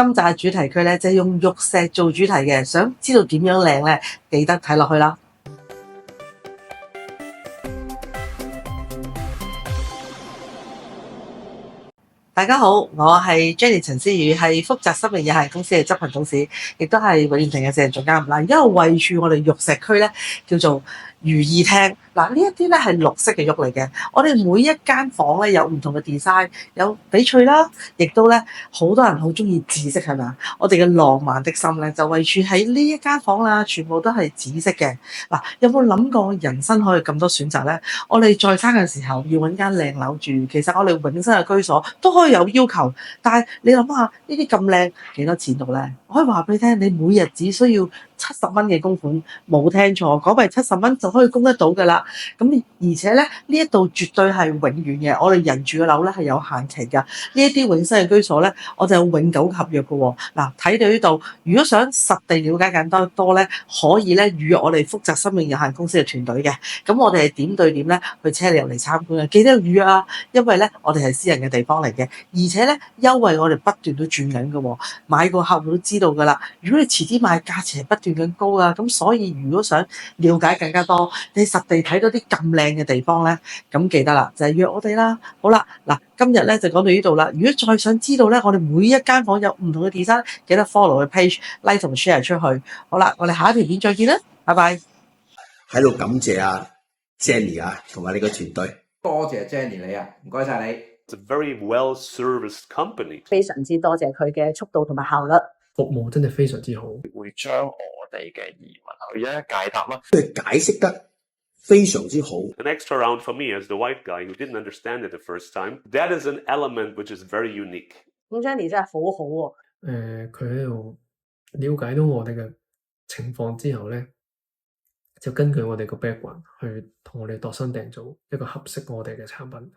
今集嘅主題區咧就係用玉石做主題嘅，想知道點樣靚咧，記得睇落去啦。大家好，我係 Jenny 陳思宇，係福澤生命有限公司嘅執行董事，亦都係永遠庭嘅執行總監。嗱，而家位處我哋玉石區咧，叫做如意廳。嗱，呢一啲咧係綠色嘅玉嚟嘅。我哋每一間房咧有唔同嘅 design，有翡翠啦，亦都咧好多人好中意紫色係咪啊？我哋嘅浪漫的心咧就位處喺呢一間房啦，全部都係紫色嘅。嗱，有冇諗過人生可以咁多選擇咧？我哋在生嘅時候要揾間靚樓住，其實我哋永生嘅居所都可以有要求，但係你諗下呢啲咁靚幾多錢到咧？我可以話俾你聽，你每日只需要70蚊嘅供款，冇聽錯，港幣70蚊就可以供得到㗎啦。咁而且咧呢一度絕對係永遠嘅，我哋人住嘅樓咧係有限期㗎。呢一啲永生嘅居所咧，我就有永久合約㗎喎。嗱，睇到呢度，如果想實地了解更多咧，可以咧預約我哋福澤生命有限公司嘅團隊嘅。咁我哋係點對點咧去車你入嚟參觀嘅，記得要預約啊！因為咧我哋係私人嘅地方嚟嘅，而且咧優惠我哋不斷都轉緊嘅喎，買個客戶都知道㗎啦。如果你遲啲買，價錢係不斷咁高啊！咁所以如果想了解更加多，你實地睇到啲咁靚嘅地方咧，咁記得啦，就係約我哋啦。好啦，嗱，今日咧就講到呢度啦。如果再想知道咧，我哋每一間房有唔同嘅 design，記得 follow 個 page、like 同 share 出去。好啦，我哋下一條片再見啦，拜拜。喺度感謝啊 Jenny 啊，同埋你個團隊。多謝 Jenny 你啊，唔該晒你。It's a very well-serviced company。非常之多謝佢嘅速度同埋效率，服務真係非常之好。會將我哋嘅疑問去一一解答啦。佢解釋得非常之好。An extra round for me as the white guy who didn't understand it the first time. That is an element which is very unique。咁 Jenny 真係好好喎。佢喺度了解到我哋嘅情況之後咧，就根據我哋個 background 去同我哋度身訂造一個合適我哋嘅產品。